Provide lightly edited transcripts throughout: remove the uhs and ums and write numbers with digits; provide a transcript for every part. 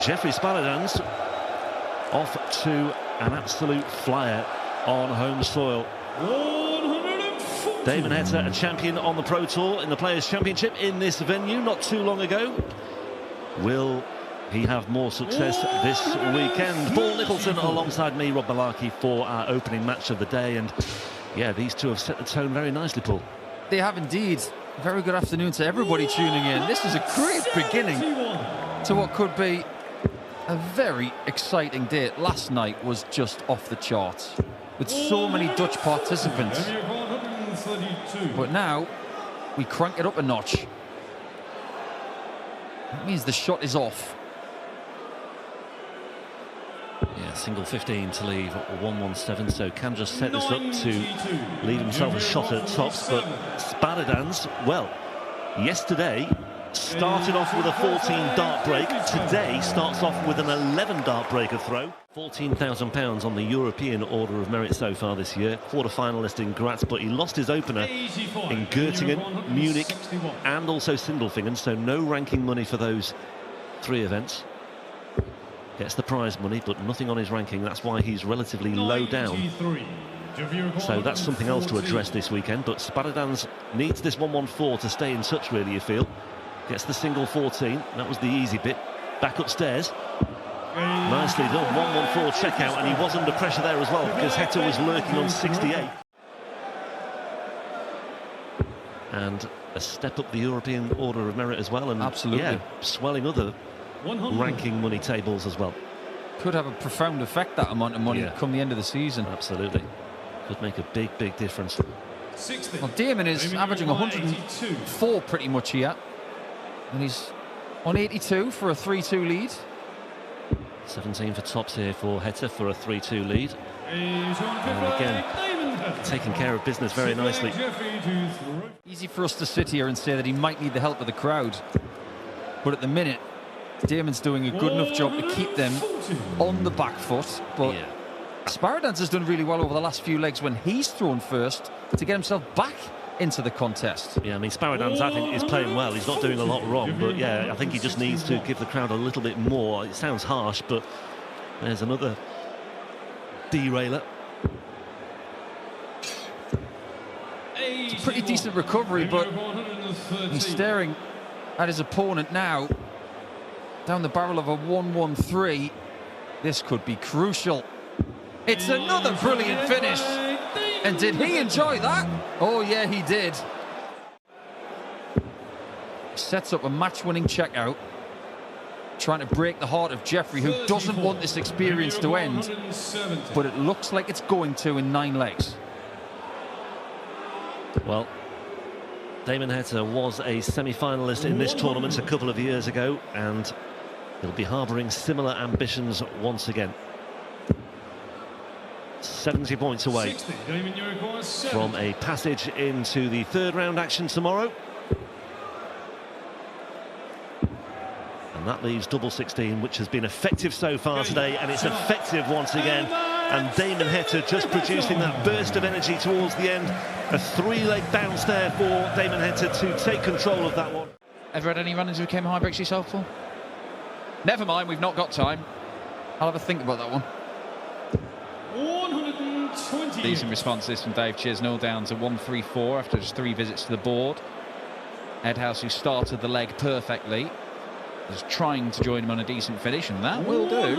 Jeffrey Spaladans off to an absolute flyer on home soil. Damon Heta, a champion on the Pro Tour in the Players' Championship in this venue not too long ago. Will he have more success this weekend? Paul Nicholson alongside me, Rob Malarkey, for our opening match of the day. And yeah, these two have set the tone very nicely, Paul. They have indeed. Very good afternoon to everybody tuning in. This is a great beginning to what could be a very exciting day. Last night was just off the charts with so many Dutch participants. But now we crank it up a notch. That means the shot is off. Yeah, single 15 to leave at 1-1-7, so can just set this up to leave himself a shot at tops. But Spaladans, well, yesterday started off with a 14 dart break. Today starts off with an 11 dart breaker throw. £14,000 on the European Order of Merit so far this year. Quarter-finalist in Graz, but he lost his opener in Göttingen, Munich and also Sindelfingen, so no ranking money for those three events. Gets the prize money, but nothing on his ranking. That's why he's relatively low down. So that's something else to address this weekend. But Spaladans needs this 1-1-4 to stay in touch, really, you feel. Gets the single 14. That was the easy bit. Back upstairs. Nicely done. 1-1-4 checkout, and he was under pressure there as well because Heta was lurking on 68. And a step up the European Order of Merit as well. And absolutely, yeah, swelling other ranking money tables as well. Could have a profound effect, that amount of money, come the end of the season. Absolutely. Could make a big difference. Well, Damon is averaging 104 pretty much here. And he's on 82 for a 3-2 lead. 17 for tops here for Heta for a 3-2 lead. And again, taking care of business very nicely. Easy for us to sit here and say that he might need the help of the crowd. But at the minute, Damon's doing a good enough job to keep them on the back foot. But yeah, Spaladans has done really well over the last few legs when he's thrown first to get himself back into the contest. Yeah, I mean, Spaladans, I think, is playing well. He's not doing a lot wrong, but yeah, I think he just needs to give the crowd a little bit more. It sounds harsh, but there's another derailer. It's a pretty decent recovery, but he's staring at his opponent now. Down the barrel of a 1-1-3. This could be crucial. It's another brilliant finish. And did he enjoy that? Oh, yeah, he did. Sets up a match-winning checkout. Trying to break the heart of Jeffrey, who doesn't want this experience to end. But it looks like it's going to in 9 legs. Well, Damon Heta was a semi-finalist in this tournament a couple of years ago, and he'll be harbouring similar ambitions once again. 70 points away from a passage into the third round action tomorrow. And that leaves double 16, which has been effective so far today, and it's effective once again. And Damon Heta just producing that burst of energy towards the end. A 3-leg bounce there for Damon Heta to take control of that one. Ever had any run-ins with came high breaks yourself, Paul? Never mind, we've not got time. I'll have a think about that one. 120. Decent response this from Dave Chisnall, down to 1-3-4 after just 3 visits to the board. Edhouse, who started the leg perfectly, is trying to join him on a decent finish, and that will do.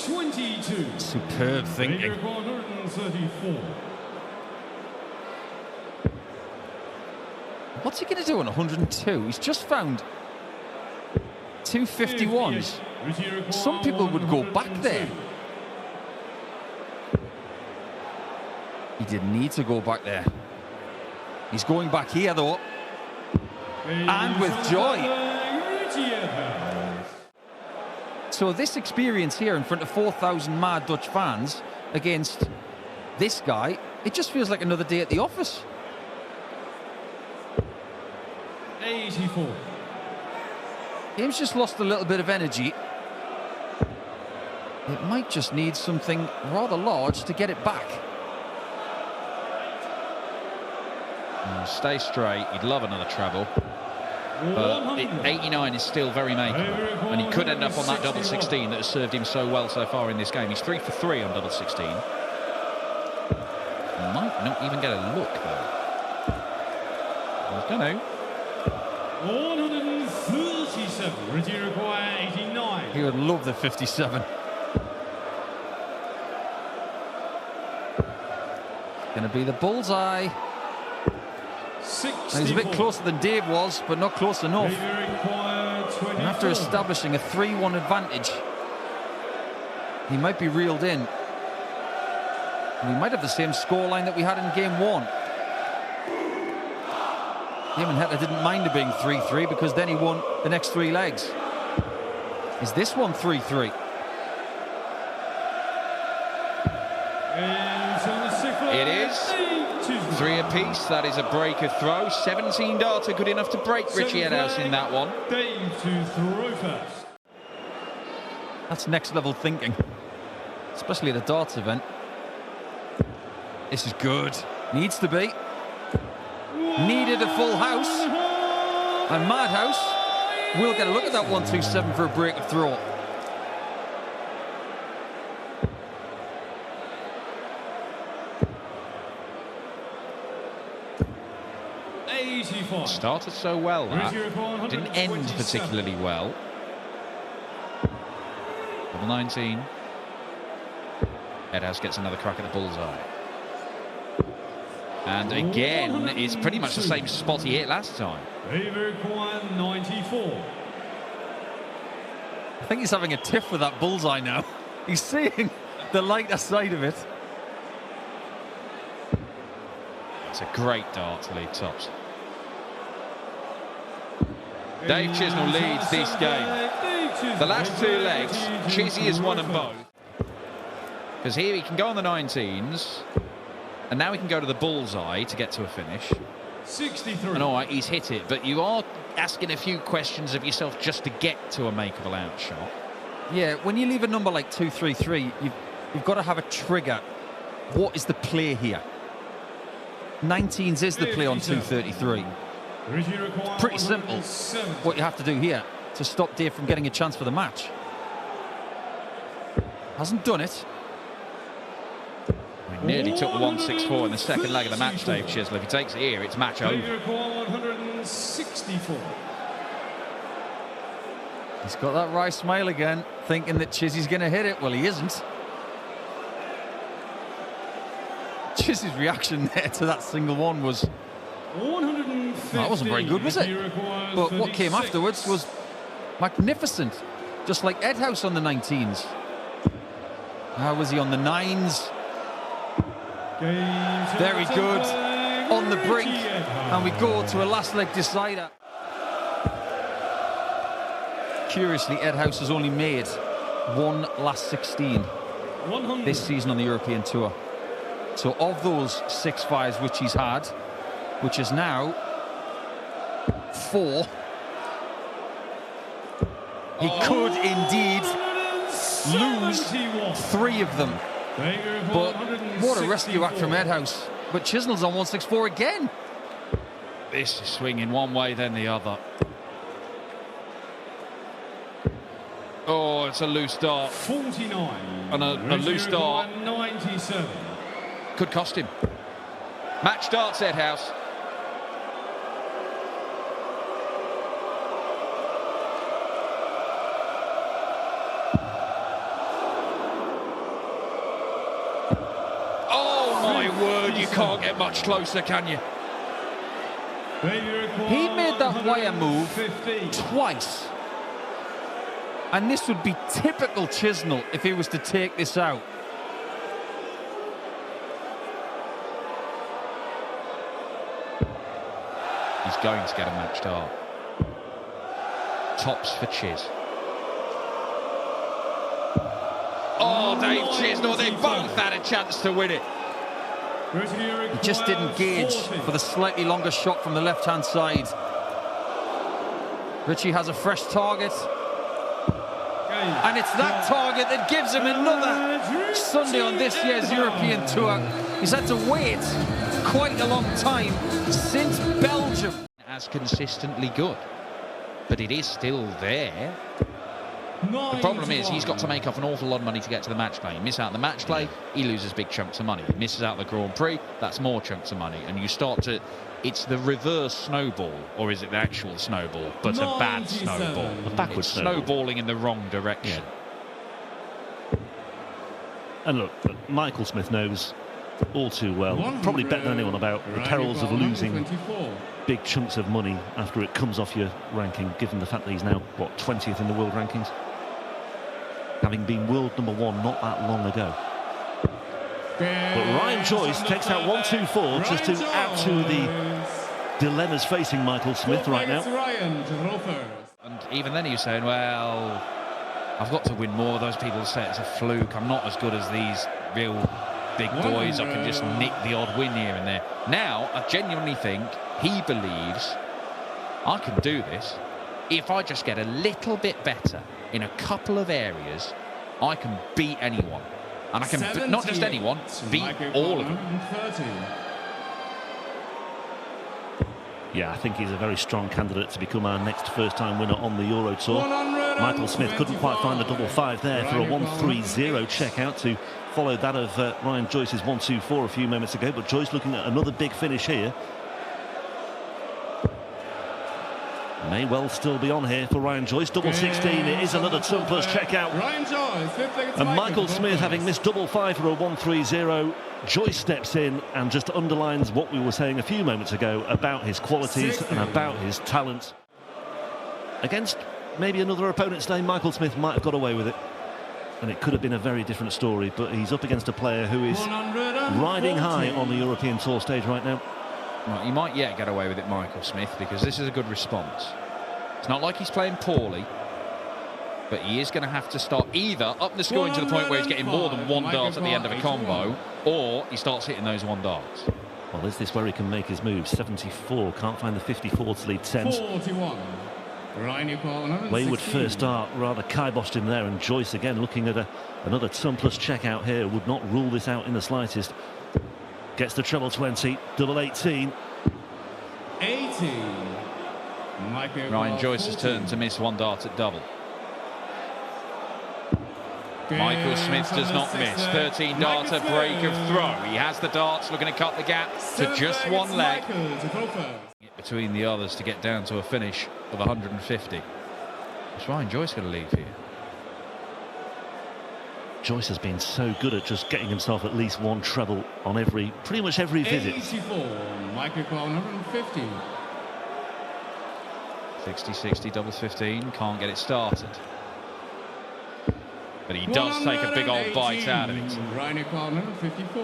22. Superb thinking. What's he going to do on 102? He's just found 251s. Some people would go back there. He didn't need to go back there. He's going back here, though. And with joy. So this experience here in front of 4,000 mad Dutch fans against this guy, it just feels like another day at the office. 84. Game's just lost a little bit of energy. It might just need something rather large to get it back. Stay straight. He'd love another treble. But 89 is still very makeable, and he could end up on that double 16 that has served him so well so far in this game. He's 3 for 3 on double 16. Might not even get a look though. He's going to. 137. Richie require 89. He would love the 57. Going to be the bullseye. 64. He's a bit closer than Dave was, but not close enough. And after establishing a 3-1 advantage, he might be reeled in. We might have the same scoreline that we had in game 1. Him and Heta didn't mind it being 3-3 because then he won the next 3 legs. Is this one 3-3? It is 3 apiece. That is a break of throw. 17 data, good enough to break Richie Edhouse in that one. Dave to throw first. That's next level thinking, especially at a darts event. This is good. Needs to be. Needed a full house. And Madhouse will get a look at that 127 for a break of throw. Started so well, that didn't end particularly well. Double 19. Edhouse gets another crack at the bullseye. And again, it's pretty much the same spot he hit last time. 94. I think he's having a tiff with that bullseye now. He's seeing the lighter side of it. It's a great dart to lead tops. Dave Chisnell leads this game. The last 2 legs, Chizzy has won them both. Because here he can go on the 19s, and now he can go to the bullseye to get to a finish. 63. And all right, he's hit it, but you are asking a few questions of yourself just to get to a makeable out shot. Yeah, when you leave a number like 233, you've got to have a trigger. What is the play here? 19s is the play on 233. It's pretty simple what you have to do here to stop Dave from getting a chance for the match. Hasn't done it. He nearly took the 164 in the second leg of the match, Dave Chisnell. If he takes it here, it's match over. 164. He's got that wry smile again, thinking that Chizzy's going to hit it. Well, he isn't. Chizzy's reaction there to that single one was... that wasn't very good, was it? But what came afterwards was magnificent. Just like Edhouse on the 19s. How was he on the 9s? Very good. On the brink. And we go to a last leg decider. Curiously, Edhouse has only made 1 last 16 this season on the European Tour. So of those 6-5s which he's had, which is now 4, he could indeed lose 3 of them. But what a rescue act from Edhouse. But Chisnell's on 164 again. This is swinging one way, then the other. Oh, it's a loose dart. 49. And a loose dart 97. could cost him. Match darts, Edhouse. Oh my word, you can't get much closer, can you? He made that wire move twice. And this would be typical Chisnell if he was to take this out. He's going to get a match dart. Tops for Chiz. Oh, Dave Chisnell, they both had a chance to win it. He just didn't gauge for the slightly longer shot from the left-hand side. Richie has a fresh target. And it's that target that gives him another Sunday on this year's European Tour. He's had to wait quite a long time since Belgium. As consistently good. but it is still there. The problem is he's got to make up an awful lot of money to get to the match play. You miss out the match play, he loses big chunks of money. He misses out the Grand Prix, that's more chunks of money. And you start to... It's the reverse snowball, or is it the actual snowball, but a bad snowball? A backward snowball. Snowballing in the wrong direction. Yeah. And look, Michael Smith knows all too well, probably better than anyone, about the perils of losing big chunks of money after it comes off your ranking, given the fact that he's now, what, 20th in the world rankings? Having been world number 1 not that long ago. But Ryan Joyce takes out 1-2-4 just to add to the dilemmas facing Michael Smith right now. And even then he was saying, well, I've got to win more. Those people say it's a fluke. I'm not as good as these real big boys. I can just nick the odd win here and there. Now, I genuinely think he believes I can do this. If I just get a little bit better in a couple of areas, I can beat anyone. And I can, not just anyone, beat all of them. Yeah, I think he's a very strong candidate to become our next first-time winner on the Euro Tour. Michael Smith couldn't quite find the double 5 there for a 1-3-0 checkout to follow that of Ryan Joyce's 1-2-4 a few moments ago. But Joyce looking at another big finish here. May well still be on here for Ryan Joyce. Double 16, it is another ton plus checkout. And Michael Smith, having missed double 5 for a 1-3-0, Joyce steps in and just underlines what we were saying a few moments ago about his qualities and about his talent. Against maybe another opponent today, Michael Smith might have got away with it, and it could have been a very different story, but he's up against a player who is riding high on the European Tour stage right now. Well, you might yet get away with it, Michael Smith, because this is a good response. It's not like he's playing poorly, but he is going to have to start either up the scoring to the point where he's getting more than one dart at the end of a combo, or he starts hitting those one darts. Well, is this where he can make his move? 74, can't find the 54 to lead 10. Wayward first dart, rather kiboshed him there, and Joyce again looking at another ton plus check out here, would not rule this out in the slightest. Gets the treble 20, double 18. 18. Ryan Joyce's turn to miss one dart at double. Michael Smith does not miss. 13 darter, break of throw. He has the darts, looking to cut the gap to just one leg. Between the others to get down to a finish of 150. Is Ryan Joyce going to leave here? Joyce has been so good at just getting himself at least one treble on pretty much every visit. 84, Michael 150. 60-60, double 15, can't get it started. But he does take a big old bite out of it. Ryan 154.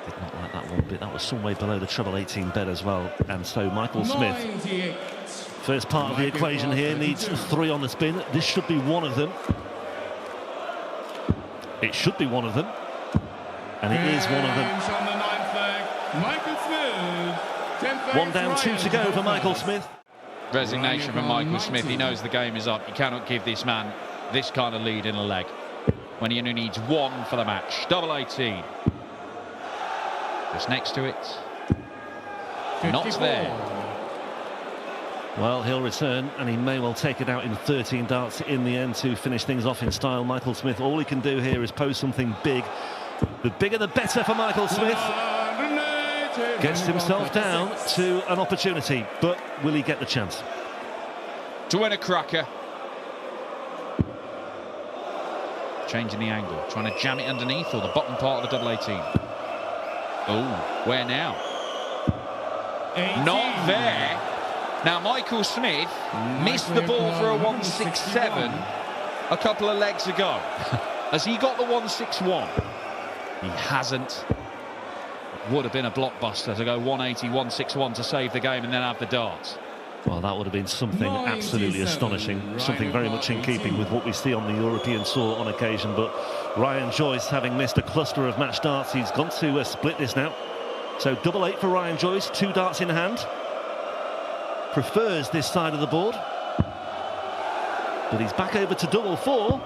Did not like that one bit. That was some way below the treble 18 bed as well. And so Michael Smith, 98. first part of the equation here, needs 3 on the spin. This should be one of them. It should be one of them. And it is one of them. On the 9th leg, Michael Smith. 10th One down, 2 to go for Michael Smith. Resignation from Michael Smith. He knows the game is up. You cannot give this man this kind of lead in a leg when he only needs 1 for the match. Double 18. Just next to it. 54. Not there. Well, he'll return, and he may well take it out in 13 darts in the end to finish things off in style. Michael Smith, all he can do here is pose something big. The bigger the better for Michael Smith. Gets himself down to an opportunity, but will he get the chance? To win a cracker. Changing the angle, trying to jam it underneath or the bottom part of the double 18. Oh, where now? 18. Not there. Now Michael Smith missed the ball for a 167 a couple of legs ago. Has he got the 161? He hasn't. Would have been a blockbuster to go 180, 161 to save the game and then have the darts. Well, that would have been something absolutely astonishing, something very much in keeping with what we see on the European Tour on occasion. But Ryan Joyce, having missed a cluster of match darts, he's gone to split this now. So double 8 for Ryan Joyce, 2 darts in hand. Prefers this side of the board. But he's back over to double 4. 14.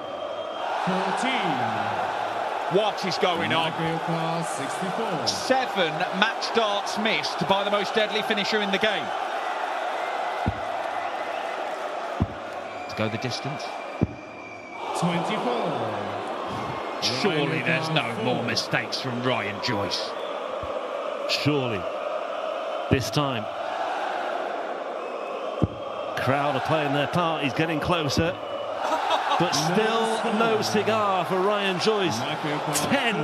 What is going on? Class 64. 7 match darts missed by the most deadly finisher in the game. To go the distance. 24. Surely there's no more mistakes from Ryan Joyce. Surely. This time. Crowd are playing their part. He's getting closer. But still no cigar for Ryan Joyce. 10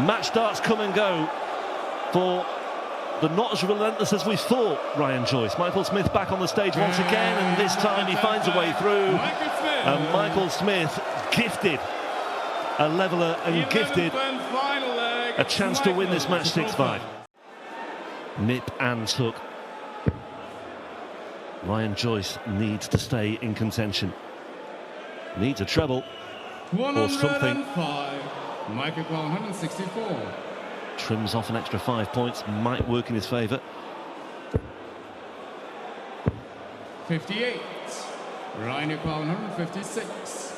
match darts come and go for the not as relentless as we thought Ryan Joyce. Michael Smith back on the stage once again, and this time he finds a way through. And Michael Smith gifted a leveller and gifted a chance to win this match 6-5. Nip and tuck. Ryan Joyce needs to stay in contention. Needs a treble or something. Michael 164. Trims off an extra 5 points, might work in his favour. 58. Ryan 156.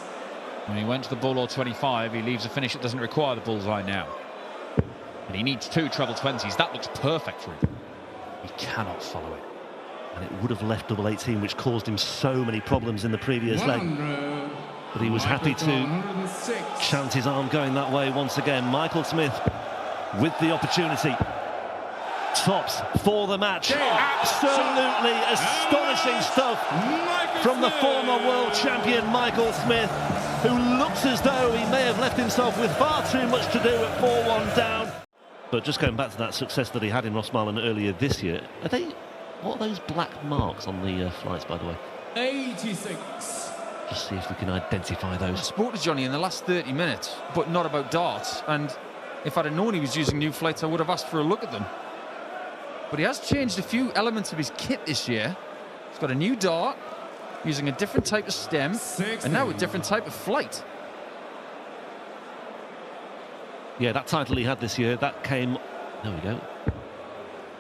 When he went to the bull or 25, he leaves a finish that doesn't require the bullseye now. And he needs 2 treble 20s. That looks perfect for him. He cannot follow it. And it would have left double 18, which caused him so many problems in the previous leg. But he was happy to chance his arm going that way once again. Michael Smith with the opportunity. Tops for the match. Absolutely astonishing stuff from the former world champion Michael Smith, who looks as though he may have left himself with far too much to do at 4-1 down. But just going back to that success that he had in Rosmalen earlier this year, what are those black marks on the flights, by the way? 86. Just see if we can identify I those. spoke to Johnny in the last 30 minutes, but not about darts. And if I'd have known he was using new flights, I would have asked for a look at them. But he has changed a few elements of his kit this year. He's got a new dart, using a different type of stem, and now a different type of flight. Yeah, that title he had this year, that came... There we go.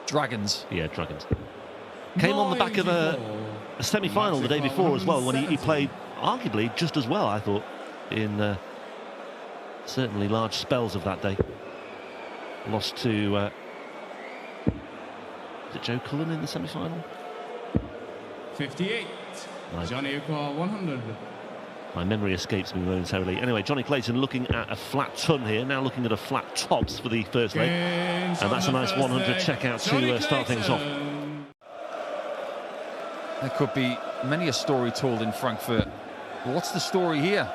Dragons. Yeah, Dragons. Came on the back of a semi-final the day before as well, when he played arguably just as well, I thought, in certainly large spells of that day. Lost to... is it Joe Cullen in the semi-final? 58. Johnny O'Connor 100. My memory escapes me momentarily. Anyway, Johnny Clayton looking at a flat ton here, now looking at a flat tops for the first leg. And that's a nice 100 checkout to start things off. There could be many a story told in Frankfurt. But what's the story here?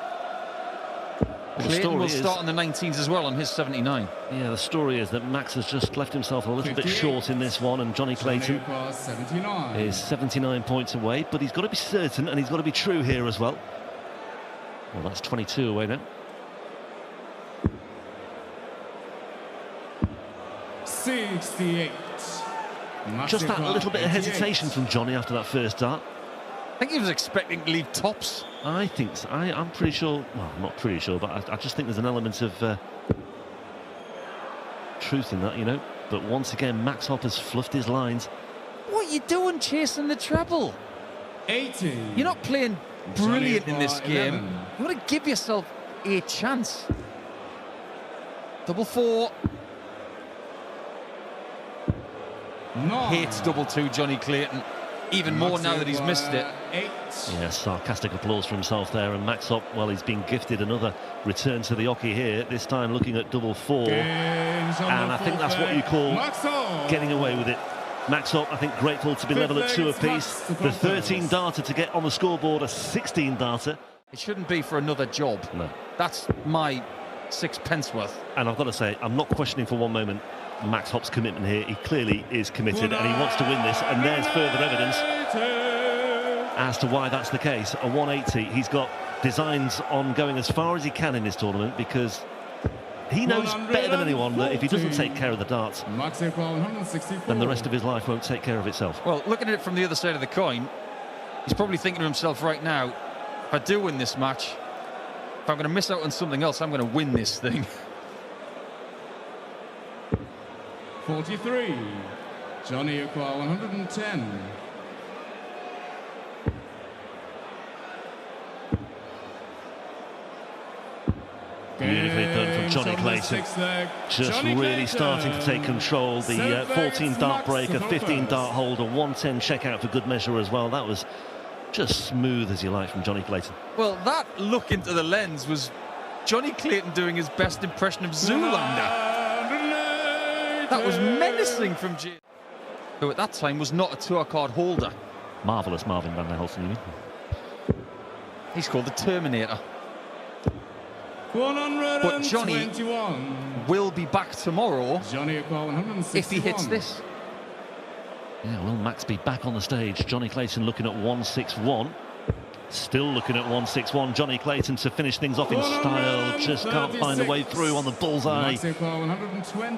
Clayton will start on the 19s as well on his 79. Yeah, the story is that Max has just left himself a little bit short in this one, and Johnny Clayton is 79 points away, but he's got to be certain and he's got to be true here as well. Well, that's 22 away now. 68. Just that little bit of hesitation from Johnny after that first dart. I think he was expecting to leave tops. I think so. I'm pretty sure, well, I'm not pretty sure, but I just think there's an element of truth in that, you know. But once again, Max Hopp has fluffed his lines. What are you doing chasing the treble? 80. You're not playing brilliant in this game. You want to give yourself a chance. Double 4. Hates double 2, Johnny Clayton. Even more now that he's missed it. 8. Yeah, sarcastic applause for himself there. And Max Hopp, well, he's been gifted another return to the hockey here, this time looking at double 4. And I think that's what you call getting away with it. Max Hopp, I think, grateful to be level at 2 apiece. The 13 darter to get on the scoreboard, a 16 darter. It shouldn't be for another job. No. That's my 6 pence worth. And I've got to say, I'm not questioning for one moment Max Hopp's commitment here. He clearly is committed and he wants to win this, and there's further evidence as to why that's the case. A 180. He's got designs on going as far as he can in this tournament, because he knows better than anyone that if he doesn't take care of the darts, then the rest of his life won't take care of itself. Well, looking at it from the other side of the coin, he's probably thinking to himself right now, if I do win this match, if I'm going to miss out on something else, I'm going to win this thing. 43. Johnny O'Connor 110. Beautifully done from Johnny Clayton. Just really starting to take control. The 14 dart breaker, 15 dart holder, 110 checkout for good measure as well. That was just smooth as you like from Johnny Clayton. Well, that look into the lens was Johnny Clayton doing his best impression of Zoolander. That was menacing from Jay, who at that time was not a tour card holder. Marvellous Marvin van der Helsen, you mean? He's called the Terminator. But Johnny will be back tomorrow if he hits this. Yeah, will Max be back on the stage? Johnny Clayton looking at 161. Still looking at 161. Johnny Clayton to finish things off in style. Just can't find a way through on the bullseye.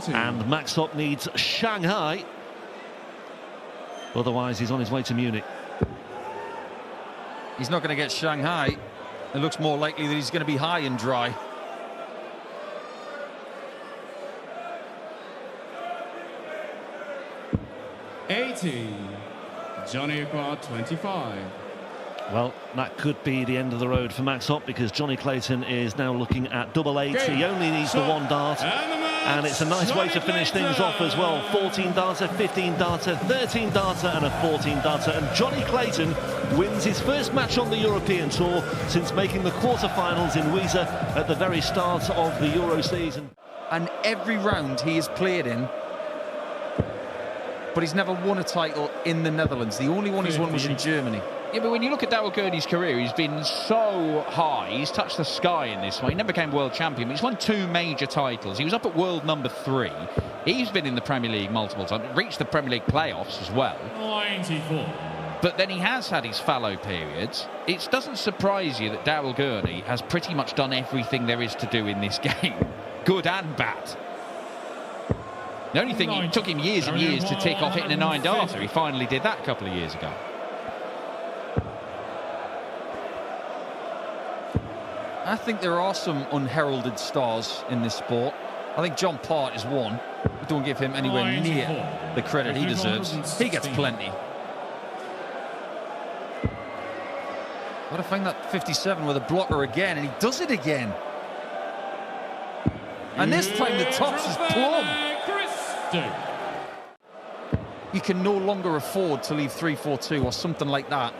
And Max Hopp needs Shanghai. Otherwise, he's on his way to Munich. He's not going to get Shanghai. It looks more likely that he's going to be high and dry. Johnny Aqua 25. Well, that could be the end of the road for Max Hopp, because Johnny Clayton is now looking at double 80. He only needs the one dart, and it's a nice way to finish things off as well. 14 darter, 15 darter, 13 darter and a 14 darter, and Johnny Clayton wins his first match on the European Tour since making the quarter-finals in Wiese at the very start of the Euro season. And every round he has played in, but he's never won a title in the Netherlands. The only one he's won was in Germany. Yeah, but when you look at Daryl Gurney's career, he's been so high. He's touched the sky in this one. He never became world champion, but he's won 2 major titles. He was up at world number 3. He's been in the Premier League multiple times, reached the Premier League playoffs as well. 94. But then he has had his fallow periods. It doesn't surprise you that Daryl Gurney has pretty much done everything there is to do in this game, good and bad. The only thing, it took him years and years to tick off hitting a 9-darter. He finally did that a couple of years ago. I think there are some unheralded stars in this sport. I think John Part is one. We don't give him anywhere near the credit he deserves. He gets plenty. Got to find that 57 with a blocker again, and he does it again. And this time the tops is plumb. You can no longer afford to leave 3-4-2 or something like that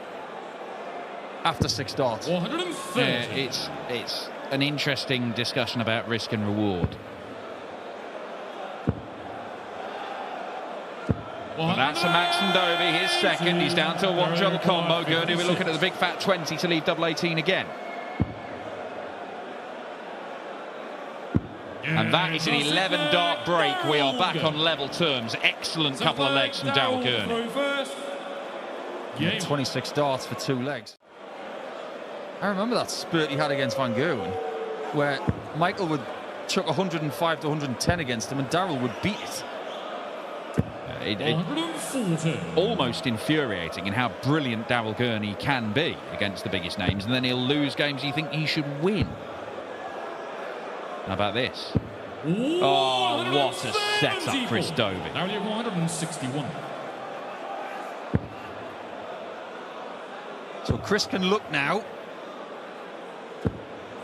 after 6 darts. It's an interesting discussion about risk and reward. Well, that's a Max Ndovi, his second. He's down to a 1 treble combo. Gurney, we're looking at the big fat 20 to leave double 18 again. And that is an 11 dart break. We are back on level terms. Excellent couple of legs from Daryl Gurney. Yeah, 26 darts for 2 legs. I remember that spurt he had against Van Gerwen, where Michael would chuck 105 to 110 against him and Daryl would beat it. Almost infuriating in how brilliant Daryl Gurney can be against the biggest names, and then he'll lose games you think he should win. How about this? Oh, what a setup, Chris Dobie. 161. So Chris can look now,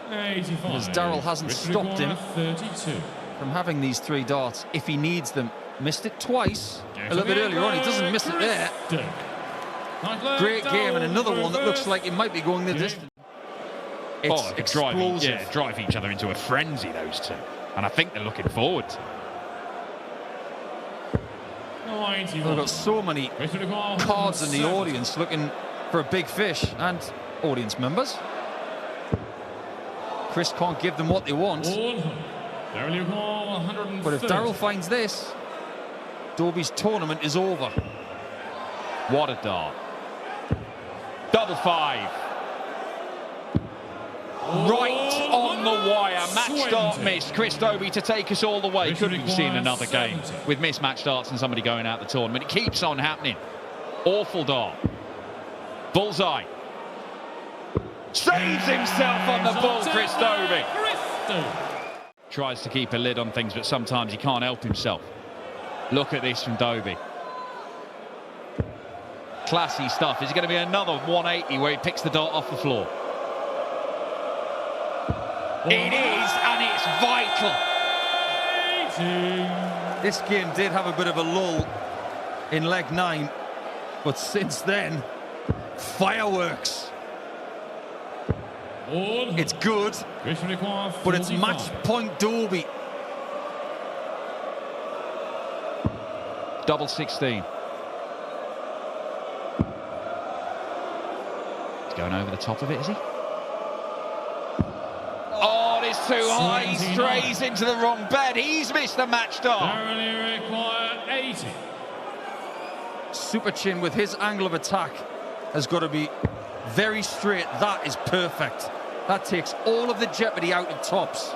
85. as Daryl hasn't stopped him 32. from having these 3 darts if he needs them. Missed it twice a little bit earlier on. He doesn't miss it there. Great game, and another one that looks like it might be going the distance. It's explosive. Drive each other into a frenzy, those two. And I think they're looking forward. We've got so many cards in the audience looking for a big fish, and audience members. Chris can't give them what they want. But if Daryl finds this, Dobie's tournament is over. What a dart. Double 5. Right on the wire. Match start missed. Chris Dobie to take us all the way. Couldn't have seen another game with mismatched darts and somebody going out the tournament. It keeps on happening. Awful dart. Bullseye. Saves himself on the ball, Chris Dobie. Tries to keep a lid on things, but sometimes he can't help himself. Look at this from Dobie. Classy stuff. Is it going to be another 180 where he picks the dart off the floor? It is, and it's vital. 18. This game did have a bit of a lull in leg 9, but since then, fireworks. It's good, but it's match point Derby. Double 16. He's going over the top of it, is he? Oh, it's too high. He strays into the wrong bed. He's missed the match start. Currently require 80. Super Chin with his angle of attack has got to be very straight. That is perfect. That takes all of the jeopardy out of tops.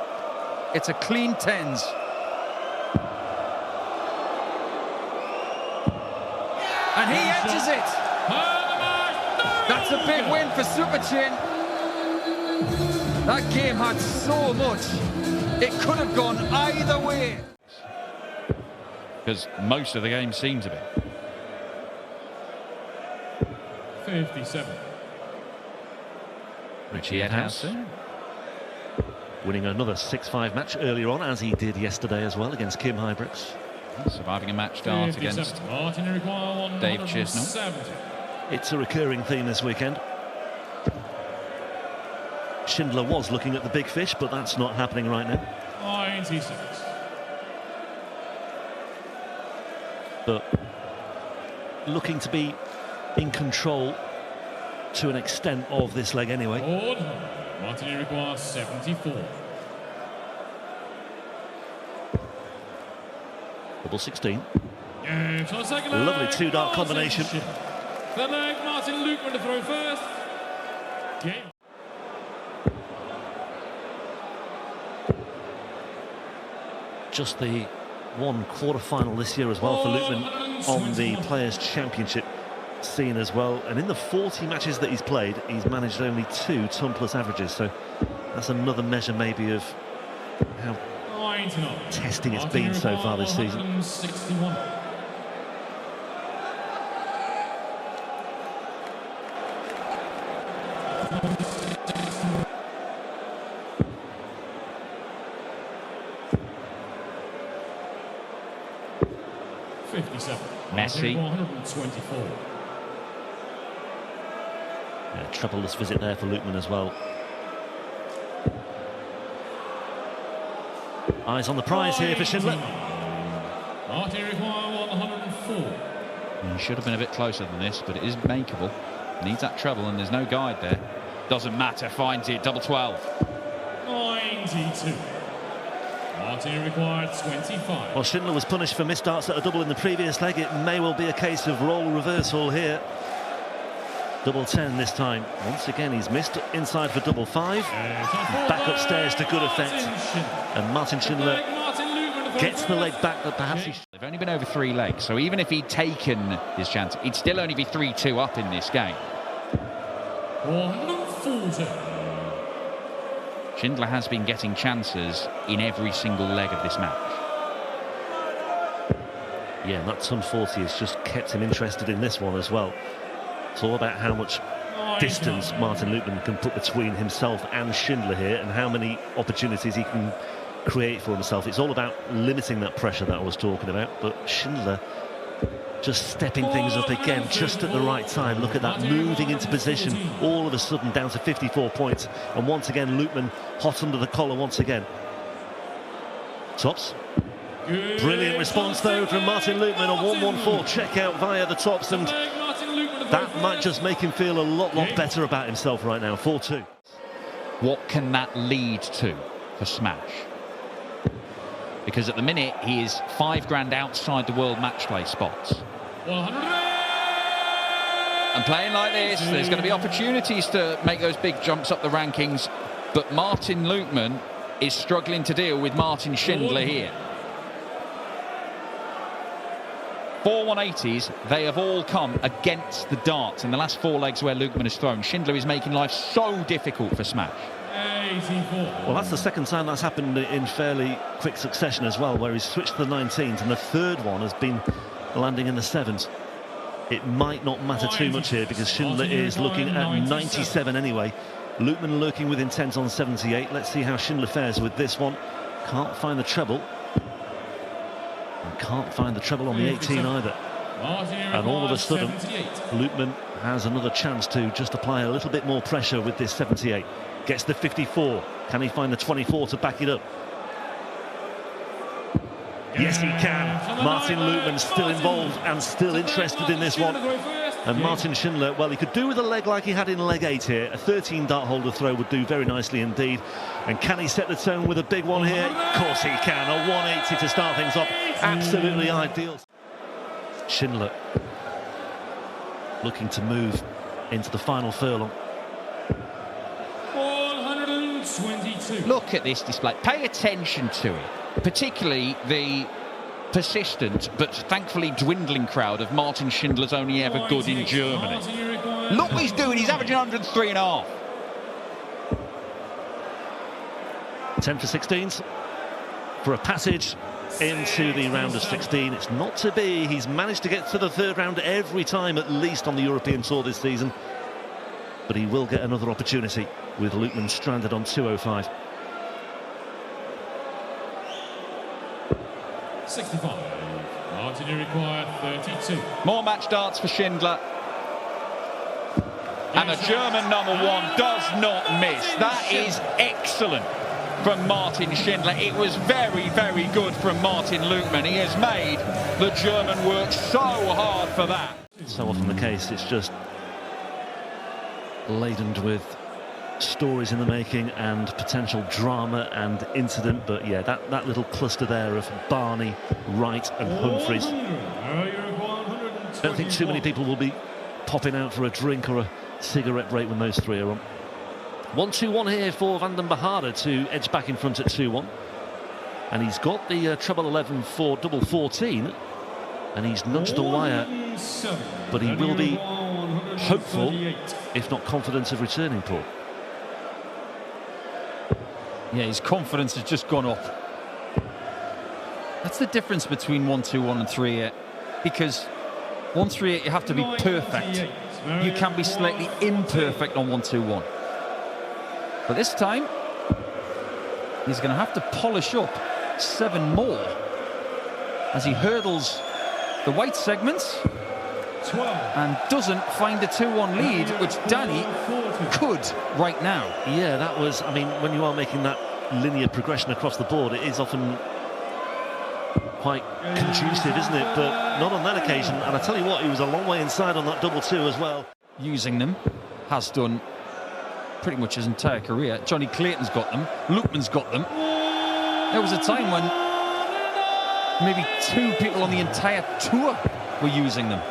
It's a clean tens. And he edges it. That's a big win for Super Chin. That game had so much. It could have gone either way. Because most of the game seemed to be. 57. Richie Edhouse winning another 6-5 match earlier on, as he did yesterday as well against Kim Hybricks. Surviving a match start against Dave Chisnell. It's a recurring theme this weekend. Schindler was looking at the big fish, but that's not happening right now. 96. But looking to be in control to an extent of this leg anyway. Martin requires 74. Double 16. Lovely Lovely two-dart combination. The leg, Martin Lukeman to throw first. Game. Just the one quarter-final this year as well for Lukeman on the Players' Championship scene as well. And in the 40 matches that he's played, he's managed only 2 ton-plus averages. So that's another measure maybe of how testing it's been so far this season. 61. Messi. 124. Yeah, troubleless visit there for Lukeman as well. Eyes on the prize here for Schindler. Martin require 104. He should have been a bit closer than this, but it is makeable. Needs that treble, and there's no guide there. Doesn't matter, finds it. Double 12. 92. Martin required 25. Well, Schindler was punished for misstarts at a double in the previous leg. It may well be a case of role reversal here. Double 10 this time. Once again, he's missed inside for double 5. Back upstairs to good effect. And Martin Schindler gets the leg back that perhaps he... They've only been over 3 legs, so even if he'd taken his chance, he'd still only be 3-2 up in this game. 140. Schindler has been getting chances in every single leg of this match. Yeah, and that ton 40 has just kept him interested in this one as well. It's all about how much distance Martin Lukeman can put between himself and Schindler here, and how many opportunities he can create for himself. It's all about limiting that pressure that I was talking about, but Schindler just stepping things up again just at the right time. Look at that, moving into position all of a sudden down to 54 points, and once again Lukeman hot under the collar once again. Tops. Brilliant response though from Martin Lukeman. A 114 check out via the tops, and that might just make him feel a lot better about himself right now. 4-2. What can that lead to for Smash? Because at the minute he is $5,000 outside the world match play spots. 100. And playing like this, there's going to be opportunities to make those big jumps up the rankings, but Martin Lukeman is struggling to deal with Martin Schindler here. 4 180s, they have all come against the darts in the last 4 legs where Lukeman has thrown. Schindler is making life so difficult for Smash. 84. Well, that's the second time that's happened in fairly quick succession as well, where he's switched to the 19s, and the third one has been landing in the 7s. It might not matter too much here, because Schindler is looking at 97 anyway, Loopman lurking with intent on 78. Let's see how Schindler fares with this one. Can't find the treble. And can't find the treble on the 18 either. And all of a sudden, Loopman has another chance to just apply a little bit more pressure with this 78. Gets the 54. Can he find the 24 to back it up? Yes, he can. Martin Loopman still involved and still interested in this one. And Martin Schindler, well, he could do with a leg like he had in leg 8 here. A 13 dart holder throw would do very nicely indeed. And can he set the tone with a big one here? Of course he can. A 180 to start things off. Absolutely ideal. Schindler looking to move into the final furlong. 122. Look at this display. Pay attention to it, particularly the persistent but thankfully dwindling crowd of Martin Schindler's Only Ever Good in Germany. Look what he's doing. He's averaging 103.5. 10 for 16s for a passage into the round of 16. It's not to be. He's managed to get to the third round every time, at least on the European Tour this season. But he will get another opportunity with Loopman stranded on 205. 65. Martin, you require 32. More match darts for Schindler. And the German #1 does not miss. That is excellent from Martin Schindler. It was very, very good from Martin Loopman. He has made the German work so hard for that. So often the case, it's just laden with stories in the making and potential drama and incident. But yeah, that little cluster there of Barney, Wright and Humphreys. Don't think too many people will be popping out for a drink or a cigarette break when those three are on. 1-2-1 here for Van den Behade to edge back in front at 2-1. And he's got the treble 11 for double 14. And he's nudged the wire. But he will be hopeful, if not confident, of returning, Paul. Yeah, his confidence has just gone up. That's the difference between 1-2-1 and 3-8. Because 1-3-8, you have to be perfect. You can be slightly imperfect on 1-2-1. But this time, he's going to have to polish up 7 more as he hurdles the white segments and doesn't find a 2-1 lead, which Danny could right now. Yeah, that was, I mean, when you are making that linear progression across the board, it is often quite conducive, isn't it? But not on that occasion. And I tell you what, he was a long way inside on that double 2 as well. Using them, has done pretty much his entire career. Johnny Clayton's got them, Loopman's got them. There was a time when maybe 2 people on the entire tour were using them.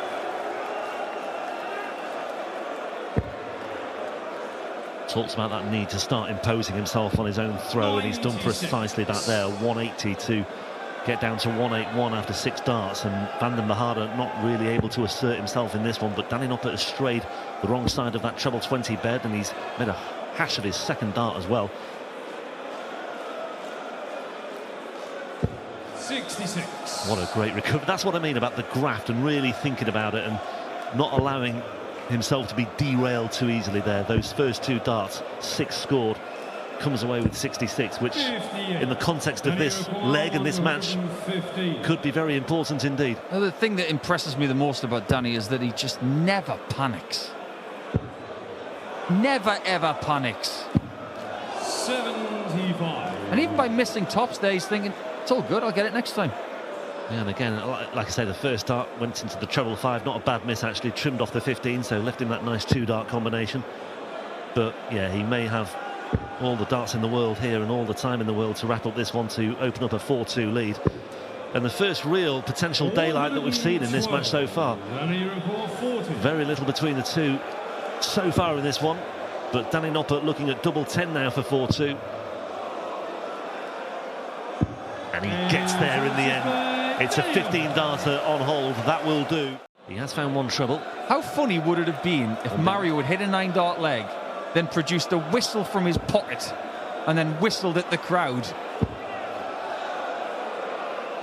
Talks about that need to start imposing himself on his own throw, and he's done precisely that there. 180 to get down to 181 after 6 darts, and Van den Behade not really able to assert himself in this one, but Danny Noppert has strayed the wrong side of that treble 20 bed, and he's made a hash of his second dart as well. 66. What a great recovery. That's what I mean about the graft and really thinking about it and not allowing himself to be derailed too easily there. Those first 2 darts, 6 scored, comes away with 66, which in the context of this leg and this match could be very important indeed. Now, the thing that impresses me the most about Danny is that he just never panics. Never ever panics. 75. And even by missing tops there, he's thinking, it's all good, I'll get it next time. Yeah, and again, like I say, the first dart went into the treble 5, not a bad miss actually, trimmed off the 15, so left him that nice 2-dart combination. But yeah, he may have all the darts in the world here and all the time in the world to wrap up this one to open up a 4-2 lead. And the first real potential daylight that we've seen in this match so far. Very little between the two so far in this one, but Danny Noppert looking at double 10 now for 4-2. And he gets there in the end. It's a 15-darter on hold, that will do. He has found 1 treble. How funny would it have been if Mario had hit a 9-dart leg, then produced a whistle from his pocket, and then whistled at the crowd?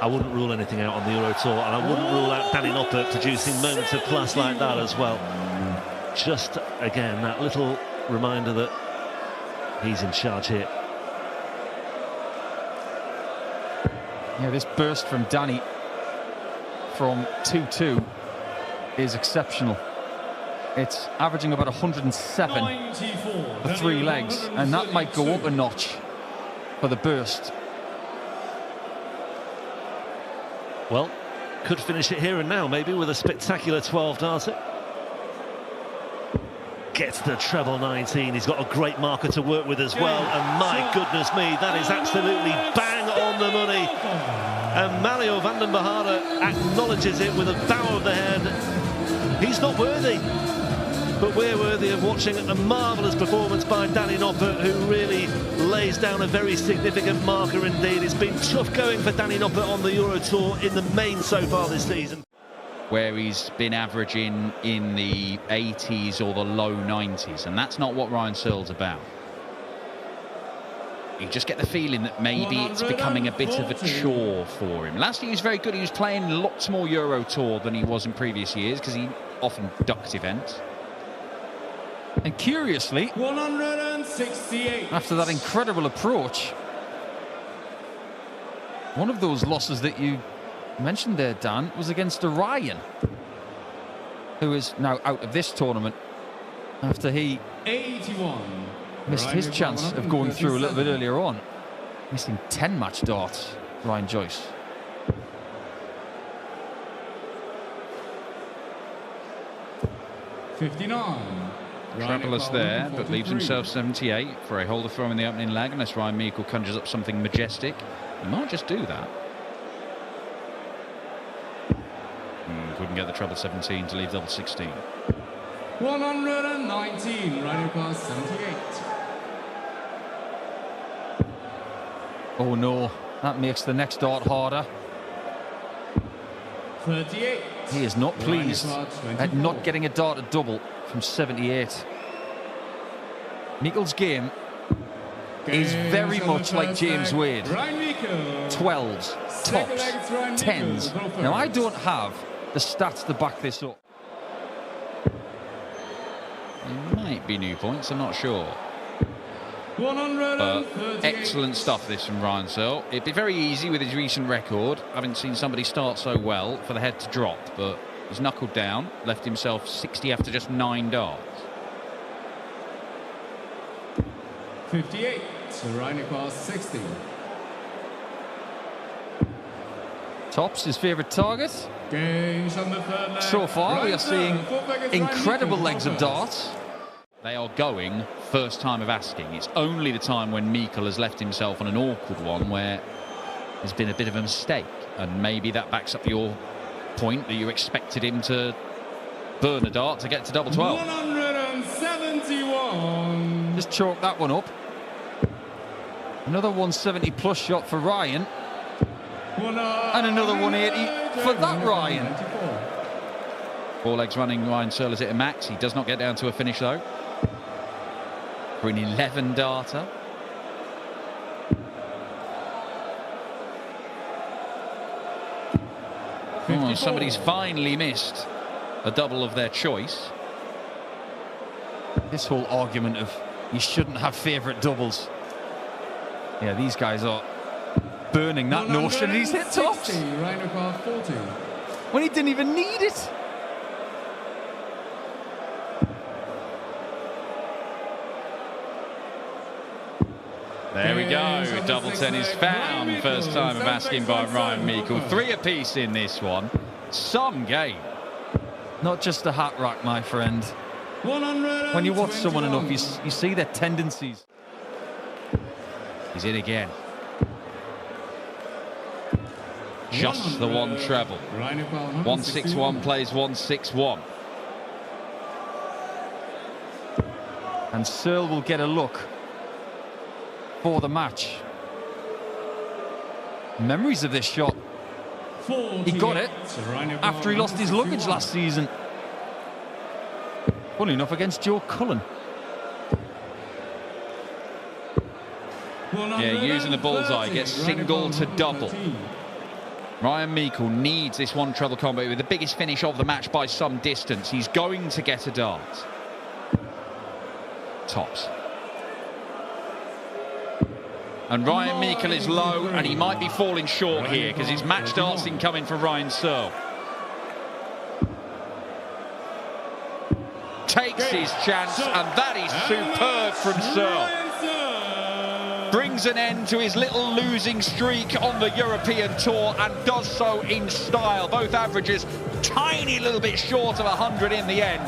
I wouldn't rule anything out on the Euro Tour, and I wouldn't rule out Danny Noppert producing moments of class like that as well. Just, again, that little reminder that He's in charge here. Yeah, this burst from Danny from 2-2 is exceptional. It's averaging about 107 for 3 legs, and that might go up a notch for the burst. Well, could finish it here and now, maybe, with a spectacular 12-darter. Gets the treble 19. He's got a great marker to work with as well. And my goodness me, that is absolutely bang on the money. And Mario van den Behare acknowledges it with a bow of the head. He's not worthy, but we're worthy of watching a marvellous performance by Danny Noppert, who really lays down a very significant marker indeed. It's been tough going for Danny Noppert on the Euro Tour in the main so far this season, where he's been averaging in the 80s or the low 90s, and that's not what Ryan Searle's about. You just get the feeling that maybe it's becoming a bit of a chore for him. Last year he was very good. He was playing lots more Euro Tour than he was in previous years because he often ducked events. And curiously, 168. after that incredible approach, one of those losses that you mentioned there, Dan, was against Orion, who is now out of this tournament after he 81. missed his chance of going through a little bit earlier on, missing 10 match darts. Ryan Joyce. Troublous there, but leaves himself 78 for a holder throw in the opening leg, unless Ryan Meikle conjures up something majestic. He might just do that. Couldn't get the treble 17 to leave double 16. 119, right across 78. Oh no, that makes the next dart harder. 38. He is not pleased at not getting a dart at double from 78. Meikle's game is very much like James Wade. 12s, tops, 10s. Now, I don't have the stats to back this up. It might be new points, I'm not sure. 138. But excellent stuff this from Ryan Searle. It'd be very easy with his recent record. I haven't seen somebody start so well for the head to drop, but he's knuckled down, left himself 60 after just 9 darts. 58, so right across 60. Tops his favourite target. So far, we are seeing incredible legs of darts. They are going first time of asking. It's only the time when Meikle has left himself on an awkward one where there's been a bit of a mistake, and maybe that backs up your point that you expected him to burn a dart to get to double 12. 171. Just chalk that one up. Another 170 plus shot for Ryan. And another 180 for that Ryan. 4 legs running, Ryan Searle is at a max. He does not get down to a finish though. For an 11 darter. Oh, somebody's finally missed a double of their choice. This whole argument of you shouldn't have favourite doubles. Yeah, these guys are burning that notion. He's hit tops right across 40. when he didn't even need it. There we go. Double 10 is found. First time of asking by Ryan Meikle. 3 apiece in this one. Some game. Not just a hat rack, my friend. When you watch someone enough, you see their tendencies. He's in again. Just the one treble. 161 plays 161. And Searle will get a look for the match. Memories of this shot. He got it after he lost his luggage last season. Funny enough, against Joe Cullen. Yeah, using the bullseye, gets single to double. Ryan Meikle needs this one treble combo with the biggest finish of the match by some distance. He's going to get a dart. Tops. And Ryan Meikle is low, and he might be falling short here because his match starts incoming for Ryan Searle. Takes his chance, and that is superb from Searle. Brings an end to his little losing streak on the European Tour and does so in style. Both averages tiny little bit short of 100 in the end.